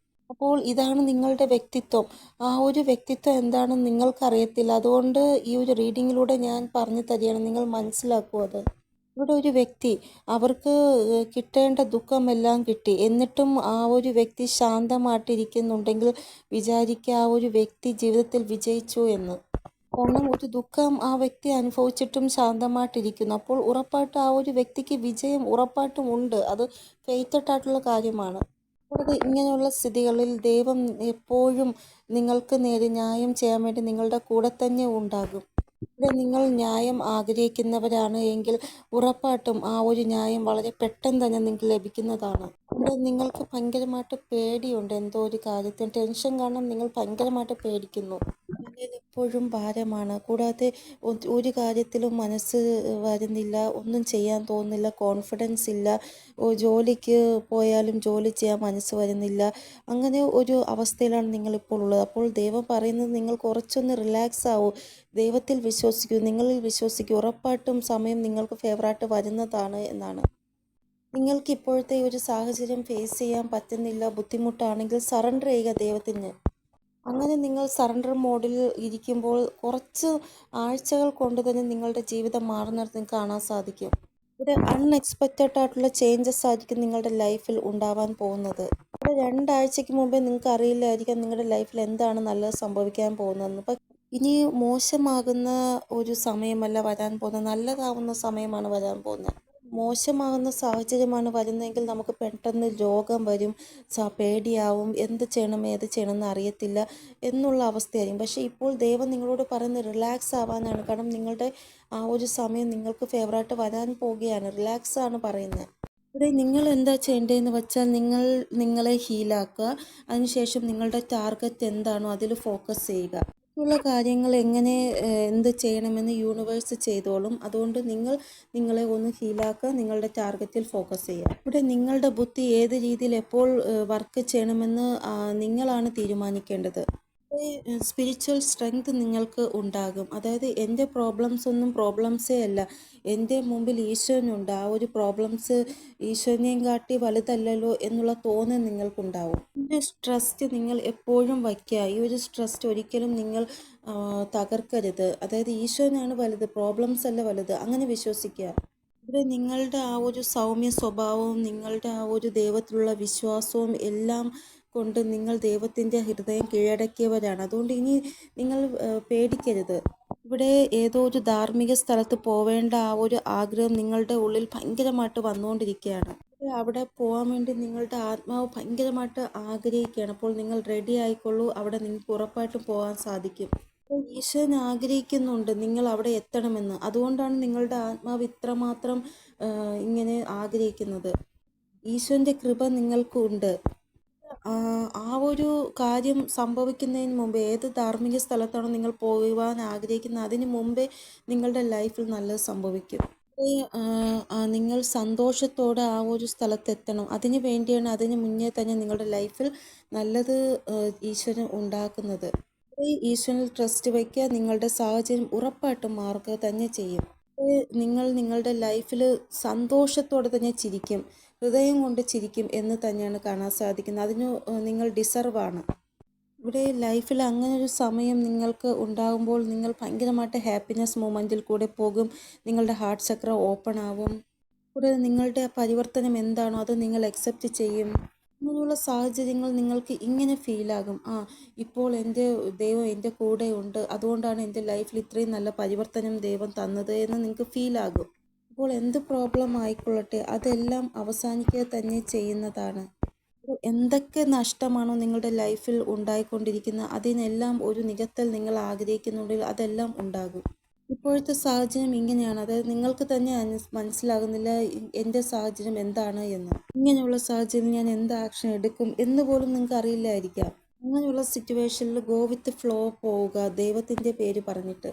അപ്പോൾ ഇതാണ് നിങ്ങളുടെ വ്യക്തിത്വം. ആ ഒരു വ്യക്തിത്വം എന്താണെന്ന് നിങ്ങൾക്കറിയത്തില്ല. അതുകൊണ്ട് ഈ ഒരു റീഡിങ്ങിലൂടെ ഞാൻ പറഞ്ഞു തരികയാണ്, നിങ്ങൾ മനസ്സിലാക്കൂ അത്. ഇവിടെ ഒരു വ്യക്തി അവർക്ക് കിട്ടേണ്ട ദുഃഖമെല്ലാം കിട്ടി. എന്നിട്ടും ആ ഒരു വ്യക്തി ശാന്തമായിട്ടിരിക്കുന്നുണ്ടെങ്കിൽ വിചാരിക്കുക ആ ഒരു വ്യക്തി ജീവിതത്തിൽ വിജയിച്ചു എന്ന്. കാരണം ഒരു ദുഃഖം ആ വ്യക്തി അനുഭവിച്ചിട്ടും ശാന്തമായിട്ടിരിക്കുന്നു. അപ്പോൾ ഉറപ്പായിട്ടും ആ ഒരു വ്യക്തിക്ക് വിജയം ഉറപ്പായിട്ടും ഉണ്ട്. അത് ഫെയ്റ്റഡ് ആയിട്ടുള്ള കാര്യമാണ്. അതായത് ഇങ്ങനെയുള്ള സ്ഥിതികളിൽ ദൈവം എപ്പോഴും നിങ്ങൾക്ക് നേരെ ന്യായം ചെയ്യാൻ വേണ്ടി നിങ്ങളുടെ കൂടെ തന്നെ ഉണ്ടാകും. ഇവിടെ നിങ്ങൾ ന്യായം ആഗ്രഹിക്കുന്നവരാണ് എങ്കിൽ ഉറപ്പായിട്ടും ആ ഒരു ന്യായം വളരെ പെട്ടെന്ന് തന്നെ നിങ്ങൾക്ക് ലഭിക്കുന്നതാണ്. ഇവിടെ നിങ്ങൾക്ക് ഭയങ്കരമായിട്ട് പേടിയുണ്ട്, എന്തോ ഒരു കാര്യത്തിന് ടെൻഷൻ കാരണം നിങ്ങൾ ഭയങ്കരമായിട്ട് പേടിക്കുന്നു. എപ്പോഴും ഭാരമാണ്. കൂടാതെ ഒരു കാര്യത്തിലും മനസ്സ് വരുന്നില്ല. ഒന്നും ചെയ്യാൻ തോന്നുന്നില്ല. കോൺഫിഡൻസ് ഇല്ല. ജോലിക്ക് പോയാലും ജോലി ചെയ്യാൻ മനസ്സ് വരുന്നില്ല. അങ്ങനെ ഒരു അവസ്ഥയിലാണ് നിങ്ങളിപ്പോൾ ഉള്ളത്. അപ്പോൾ ദൈവം പറയുന്നത് നിങ്ങൾ കുറച്ചൊന്ന് റിലാക്സ് ആവൂ. ദൈവത്തിൽ വിശ്വസിക്കൂ. നിങ്ങളിൽ വിശ്വസിക്കൂ. ഉറപ്പായിട്ടും സമയം നിങ്ങൾക്ക് ഫേവറായിട്ട് വരുന്നതാണ് എന്നാണ്. നിങ്ങൾക്ക് ഇപ്പോഴത്തെ ഒരു സാഹചര്യം ഫേസ് ചെയ്യാൻ പറ്റുന്നില്ല, ബുദ്ധിമുട്ടാണെങ്കിൽ സറണ്ടർ ചെയ്യുക ദൈവത്തിന്. അങ്ങനെ നിങ്ങൾ സറണ്ടർ മോഡിൽ ഇരിക്കുമ്പോൾ കുറച്ച് ആഴ്ചകൾ കൊണ്ട് തന്നെ നിങ്ങളുടെ ജീവിതം മാറുന്നത് നിങ്ങൾക്ക് കാണാൻ സാധിക്കും. ഇവിടെ അൺഎക്സ്പെക്റ്റഡ് ആയിട്ടുള്ള ചേഞ്ചസ് ആയിരിക്കും നിങ്ങളുടെ ലൈഫിൽ ഉണ്ടാവാൻ പോകുന്നത്. ഇവിടെ 2 ആഴ്ചയ്ക്ക് മുമ്പേ നിങ്ങൾക്ക് അറിയില്ലായിരിക്കാം നിങ്ങളുടെ ലൈഫിൽ എന്താണ് നല്ലത് സംഭവിക്കാൻ പോകുന്നതെന്ന്. ഇനി മോശമാകുന്ന ഒരു സമയമല്ല വരാൻ പോകുന്നത്, നല്ലതാവുന്ന സമയമാണ് വരാൻ പോകുന്നത്. മോശമാകുന്ന സാഹചര്യമാണ് വരുന്നതെങ്കിൽ നമുക്ക് പെട്ടെന്ന് രോഗം വരും, പേടിയാവും, എന്ത് ചെയ്യണം ഏത് ചെയ്യണമെന്ന് അറിയത്തില്ല എന്നുള്ള അവസ്ഥയായിരിക്കും. പക്ഷേ ഇപ്പോൾ ദൈവം നിങ്ങളോട് പറയുന്നത് റിലാക്സ് ആവാനാണ്. കാരണം നിങ്ങളുടെ ആ ഒരു സമയം നിങ്ങൾക്ക് ഫേവറായിട്ട് വരാൻ പോവുകയാണ്. റിലാക്സ് ആണ് പറയുന്നത്. ഇവിടെ നിങ്ങൾ എന്താ ചെയ്യേണ്ടതെന്ന് വെച്ചാൽ നിങ്ങളെ ഹീലാക്കുക. അതിനുശേഷം നിങ്ങളുടെ ടാർഗറ്റ് എന്താണോ അതിൽ ഫോക്കസ് ചെയ്യുക. ഉള്ള കാര്യങ്ങൾ എങ്ങനെ എന്ത് ചെയ്യണമെന്ന് യൂണിവേഴ്സ് ചെയ്തോളും. അതുകൊണ്ട് നിങ്ങളെ ഒന്ന് ഹീലാക്കുക, നിങ്ങളുടെ ടാർഗറ്റിൽ ഫോക്കസ് ചെയ്യുക. ഇവിടെ നിങ്ങളുടെ ബുദ്ധി ഏത് രീതിയിൽ എപ്പോൾ വർക്ക് ചെയ്യണമെന്ന് നിങ്ങളാണ് തീരുമാനിക്കേണ്ടത്. സ്പിരിച്വൽ സ്ട്രെങ്ത് നിങ്ങൾക്ക് ഉണ്ടാകും. അതായത് എൻ്റെ പ്രോബ്ലംസ് ഒന്നും പ്രോബ്ലംസേ അല്ല, എൻ്റെ മുമ്പിൽ ഈശ്വരനുണ്ട്, ആ ഒരു പ്രോബ്ലംസ് ഈശ്വരനെയും കാട്ടി വലുതല്ലല്ലോ എന്നുള്ള തോന്നൽ നിങ്ങൾക്കുണ്ടാവും. ഈ ട്രസ്റ്റ് നിങ്ങൾ എപ്പോഴും വയ്ക്കുക. ഈ ഒരു ട്രസ്റ്റ് ഒരിക്കലും നിങ്ങൾ തകർക്കരുത്. അതായത് ഈശ്വരനാണ് വലുത്, പ്രോബ്ലംസ് അല്ല വലുത്, അങ്ങനെ വിശ്വസിക്കുക. ഇവിടെ നിങ്ങളുടെ ആ ഒരു സൗമ്യ സ്വഭാവവും നിങ്ങളുടെ ആ ഒരു ദൈവത്തിലുള്ള വിശ്വാസവും എല്ലാം കൊണ്ട് നിങ്ങൾ ദൈവത്തിൻ്റെ ഹൃദയം കീഴടക്കിയവരാണ്. അതുകൊണ്ട് ഇനി നിങ്ങൾ പേടിക്കരുത്. ഇവിടെ ഏതോ ഒരു ധാർമ്മിക സ്ഥലത്ത് പോവേണ്ട ആ ഒരു ആഗ്രഹം നിങ്ങളുടെ ഉള്ളിൽ ഭയങ്കരമായിട്ട് വന്നുകൊണ്ടിരിക്കുകയാണ്. അവിടെ പോകാൻ വേണ്ടി നിങ്ങളുടെ ആത്മാവ് ഭയങ്കരമായിട്ട് ആഗ്രഹിക്കുകയാണ്. അപ്പോൾ നിങ്ങൾ റെഡി ആയിക്കൊള്ളൂ, അവിടെ നിങ്ങൾക്ക് ഉറപ്പായിട്ടും പോകാൻ സാധിക്കും. ഈശ്വരൻ ആഗ്രഹിക്കുന്നുണ്ട് നിങ്ങൾ അവിടെ എത്തണമെന്ന്. അതുകൊണ്ടാണ് നിങ്ങളുടെ ആത്മാവ് ഇത്രമാത്രം ഇങ്ങനെ ആഗ്രഹിക്കുന്നത്. ഈശ്വരൻ്റെ കൃപ നിങ്ങൾക്കുണ്ട്. ആ ഒരു കാര്യം സംഭവിക്കുന്നതിന് മുമ്പ് ഏത് ധാർമ്മിക സ്ഥലത്താണോ നിങ്ങൾ പോകുവാൻ ആഗ്രഹിക്കുന്നത് അതിന് മുമ്പേ നിങ്ങളുടെ ലൈഫിൽ നല്ലത് സംഭവിക്കും. നിങ്ങൾ സന്തോഷത്തോടെ ആ ഒരു സ്ഥലത്തെത്തണം. അതിന് വേണ്ടിയാണ് അതിന് മുന്നേ തന്നെ നിങ്ങളുടെ ലൈഫിൽ നല്ലത് ഈശ്വരൻ ഉണ്ടാക്കുന്നത്. ഈശ്വരനിൽ ട്രസ്റ്റ് വയ്ക്കുക. നിങ്ങളുടെ സാഹചര്യം ഉറപ്പായിട്ടും മാറുക തന്നെ ചെയ്യും. നിങ്ങൾ നിങ്ങളുടെ ലൈഫിൽ സന്തോഷത്തോടെ തന്നെ ചിരിക്കും, ഹൃദയം കൊണ്ട് ചിരിക്കും എന്ന് തന്നെയാണ് കാണാൻ സാധിക്കുന്നത്. അതിന് നിങ്ങൾ ഡിസർവാണ്. ഇവിടെ ലൈഫിൽ അങ്ങനൊരു സമയം നിങ്ങൾക്ക് ഉണ്ടാകുമ്പോൾ നിങ്ങൾ ഭയങ്കരമായിട്ട് ഹാപ്പിനെസ് മൊമെൻറ്റിൽ കൂടെ പോകും. നിങ്ങളുടെ ഹാർട്ട് ചക്ര ഓപ്പൺ ആവും. കൂടെ നിങ്ങളുടെ പരിവർത്തനം എന്താണോ അത് നിങ്ങൾ അക്സെപ്റ്റ് ചെയ്യും. ഇങ്ങനെയുള്ള സാഹചര്യങ്ങൾ നിങ്ങൾക്ക് ഇങ്ങനെ ഫീലാകും, ഇപ്പോൾ എൻ്റെ ദൈവം എൻ്റെ കൂടെ ഉണ്ട്, അതുകൊണ്ടാണ് എൻ്റെ ലൈഫിൽ ഇത്രയും നല്ല പരിവർത്തനം ദൈവം തന്നത് എന്ന് നിങ്ങൾക്ക് ഫീലാകും. അപ്പോൾ എന്ത് പ്രോബ്ലം ആയിക്കൊള്ളട്ടെ അതെല്ലാം അവസാനിക്കുക തന്നെ ചെയ്യുന്നതാണ്. എന്തൊക്കെ നഷ്ടമാണോ നിങ്ങളുടെ ലൈഫിൽ ഉണ്ടായിക്കൊണ്ടിരിക്കുന്നത് അതിനെല്ലാം ഒരു നികത്തൽ നിങ്ങൾ ആഗ്രഹിക്കുന്നുണ്ടെങ്കിൽ അതെല്ലാം ഉണ്ടാകും. ഇപ്പോഴത്തെ സാഹചര്യം ഇങ്ങനെയാണ്. അതായത് നിങ്ങൾക്ക് തന്നെ മനസ്സിലാകുന്നില്ല എൻ്റെ സാഹചര്യം എന്താണ് എന്ന്. ഇങ്ങനെയുള്ള സാഹചര്യം ഞാൻ എന്ത് ആക്ഷൻ എടുക്കും എന്ന് പോലും നിങ്ങൾക്ക് അറിയില്ലായിരിക്കാം. അങ്ങനെയുള്ള സിറ്റുവേഷനിൽ ഗോ വിത്ത് ഫ്ലോ പോവുക, ദൈവത്തിൻ്റെ പേര് പറഞ്ഞിട്ട്.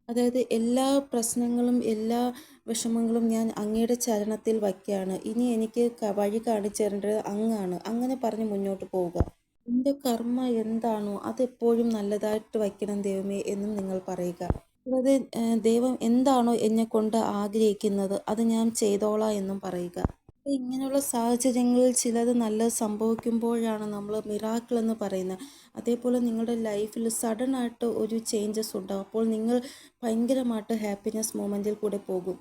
അതായത് എല്ലാ പ്രശ്നങ്ങളും എല്ലാ വിഷമങ്ങളും ഞാൻ അങ്ങയുടെ ചരണത്തിൽ വയ്ക്കുകയാണ്. ഇനി എനിക്ക് വഴി കാണിച്ചു തരേണ്ടത് അങ്ങാണ്. അങ്ങനെ പറഞ്ഞ് മുന്നോട്ട് പോവുക. എൻ്റെ കർമ്മ എന്താണോ അതെപ്പോഴും നല്ലതായിട്ട് വയ്ക്കണം ദൈവമേ എന്നും നിങ്ങൾ പറയുക. അതായത് ദൈവം എന്താണോ എന്നെ കൊണ്ട് ആഗ്രഹിക്കുന്നത് അത് ഞാൻ ചെയ്തോളാം എന്നും പറയുക. ഇങ്ങനെയുള്ള സാഹചര്യങ്ങളിൽ ചിലത് നല്ലത് സംഭവിക്കുമ്പോഴാണ് നമ്മൾ മിറാക്കിൾ എന്ന് പറയുന്നത്. അതേപോലെ നിങ്ങളുടെ ലൈഫിൽ സഡൻ ആയിട്ട് ഒരു ചേഞ്ചസ് ഉണ്ടാകും. അപ്പോൾ നിങ്ങൾ ഭയങ്കരമായിട്ട് ഹാപ്പിനെസ് മൊമെൻറ്റിൽ കൂടെ പോകും.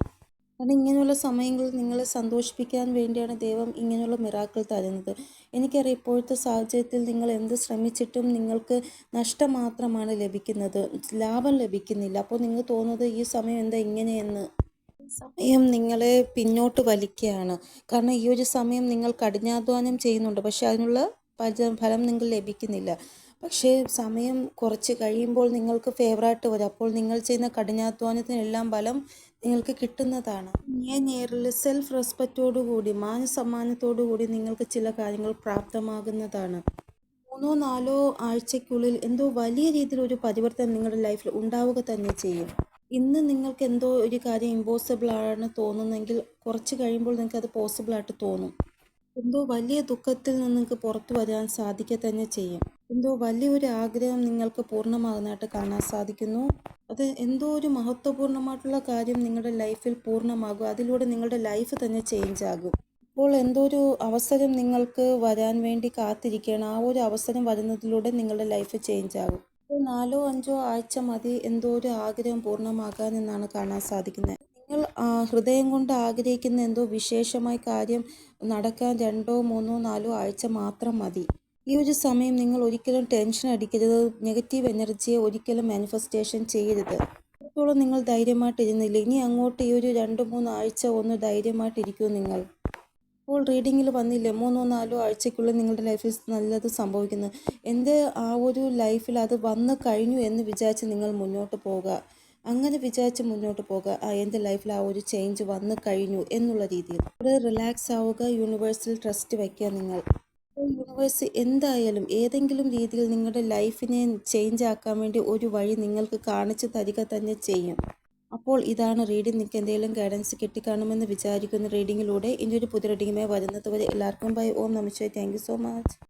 കാരണം ഇങ്ങനെയുള്ള സമയങ്ങളിൽ നിങ്ങളെ സന്തോഷിപ്പിക്കാൻ വേണ്ടിയാണ് ദൈവം ഇങ്ങനെയുള്ള മിറാക്കിൾ തരുന്നത്. എനിക്കറിയാം ഇപ്പോഴത്തെ സാഹചര്യത്തിൽ നിങ്ങൾ എന്ത് ശ്രമിച്ചിട്ടും നിങ്ങൾക്ക് നഷ്ടം മാത്രമാണ് ലഭിക്കുന്നത്, ലാഭം ലഭിക്കുന്നില്ല. അപ്പോൾ നിങ്ങൾക്ക് തോന്നുന്നത് ഈ സമയം എന്താ ഇങ്ങനെയെന്ന്. സമയം നിങ്ങളെ പിന്നോട്ട് വലിക്കുകയാണ്. കാരണം ഈ ഒരു സമയം നിങ്ങൾ കഠിനാധ്വാനം ചെയ്യുന്നുണ്ട്, പക്ഷെ അതിനുള്ള ഫലം നിങ്ങൾക്ക് ലഭിക്കുന്നില്ല. പക്ഷേ സമയം കുറച്ച് കഴിയുമ്പോൾ നിങ്ങൾക്ക് ഫേവറായിട്ട് വരും. അപ്പോൾ നിങ്ങൾ ചെയ്യുന്ന കഠിനാധ്വാനത്തിനെല്ലാം ഫലം നിങ്ങൾക്ക് കിട്ടുന്നതാണ്. നേരിൽ സെൽഫ് റെസ്പെക്റ്റോടു കൂടി മാനസമ്മാനത്തോടു കൂടി നിങ്ങൾക്ക് ചില കാര്യങ്ങൾ പ്രാപ്തമാകുന്നതാണ്. 3-4 ആഴ്ചയ്ക്കുള്ളിൽ എന്തോ വലിയ രീതിയിലൊരു പരിവർത്തനം നിങ്ങളുടെ ലൈഫിൽ ഉണ്ടാവുക തന്നെ ചെയ്യും. ഇന്ന് നിങ്ങൾക്ക് എന്തോ ഒരു കാര്യം ഇമ്പോസിബിൾ ആണ് തോന്നുന്നെങ്കിൽ കുറച്ച് കഴിയുമ്പോൾ നിങ്ങൾക്ക് അത് പോസിബിൾ ആയിട്ട് തോന്നും. എന്തോ വലിയ ദുഃഖത്തിൽ നിന്ന് നിങ്ങൾക്ക് പുറത്തു വരാൻ സാധിക്കുക തന്നെ ചെയ്യും. എന്തോ വലിയൊരു ആഗ്രഹം നിങ്ങൾക്ക് പൂർണ്ണമാകുന്നതായിട്ട് കാണാൻ സാധിക്കുന്നു. അത് എന്തോ ഒരു മഹത്വപൂർണ്ണമായിട്ടുള്ള കാര്യം നിങ്ങളുടെ ലൈഫിൽ പൂർണ്ണമാകും. അതിലൂടെ നിങ്ങളുടെ ലൈഫ് തന്നെ ചേഞ്ച് ആകും. ഇപ്പോൾ എന്തോ ഒരു അവസരം നിങ്ങൾക്ക് വരാൻ വേണ്ടി കാത്തിരിക്കുകയാണ്. ആ ഒരു അവസരം വരുന്നതിലൂടെ നിങ്ങളുടെ ലൈഫ് ചേഞ്ച് ആകും. ഇപ്പോൾ 4-5 ആഴ്ച മതി എന്തോ ഒരു ആഗ്രഹം പൂർണ്ണമാകാൻ എന്നാണ് കാണാൻ സാധിക്കുന്നത്. നിങ്ങൾ ഹൃദയം കൊണ്ട് ആഗ്രഹിക്കുന്ന എന്തോ വിശേഷമായ കാര്യം നടക്കാൻ 2-3-4 ആഴ്ച മാത്രം മതി. ഈ ഒരു സമയം നിങ്ങൾ ഒരിക്കലും ടെൻഷൻ അടിക്കരുത്. നെഗറ്റീവ് എനർജിയെ ഒരിക്കലും മാനിഫെസ്റ്റേഷൻ ചെയ്യരുത്. അത്രത്തോളം നിങ്ങൾ ധൈര്യമായിട്ട് ഇരുന്നില്ല. ഇനി അങ്ങോട്ട് ഈ ഒരു 2-3 ആഴ്ച ഒന്ന് ധൈര്യമായിട്ടിരിക്കൂ നിങ്ങൾ. ഇപ്പോൾ റീഡിങ്ങിൽ വന്നില്ലേ 3-4 ആഴ്ചയ്ക്കുള്ളിൽ നിങ്ങളുടെ ലൈഫിൽ നല്ലത് സംഭവിക്കുന്നു. എൻ്റെ ആ ഒരു ലൈഫിൽ അത് വന്നു കഴിഞ്ഞു എന്ന് വിചാരിച്ച് നിങ്ങൾ മുന്നോട്ട് പോകുക. അങ്ങനെ വിചാരിച്ച് മുന്നോട്ട് പോകുക. എൻ്റെ ലൈഫിൽ ആ ഒരു ചേഞ്ച് വന്നു കഴിഞ്ഞു എന്നുള്ള രീതിയിൽ ഇവിടെ റിലാക്സ് ആവുക. യൂണിവേഴ്സിൽ ട്രസ്റ്റ് വയ്ക്കുക നിങ്ങൾ. യൂണിവേഴ്സ് എന്തായാലും ഏതെങ്കിലും രീതിയിൽ നിങ്ങളുടെ ലൈഫിനെ ചേഞ്ച് ആക്കാൻ വേണ്ടി ഒരു വഴി നിങ്ങൾക്ക് കാണിച്ചു തരിക തന്നെ ചെയ്യും. അപ്പോൾ ഇതാണ് റീഡിംഗ്. നിങ്ങൾക്ക് എന്തെങ്കിലും ഗൈഡൻസ് കിട്ടിക്കാണുമെന്ന് വിചാരിക്കുന്ന റീഡിങ്ങിലൂടെ ഇനിയൊരു പുതിയ റീഡിങ്ങുമായി വരുന്നത് വരെ എല്ലാവർക്കും ബൈ. ഓം നമഃ ശിവായ. Thank you so much.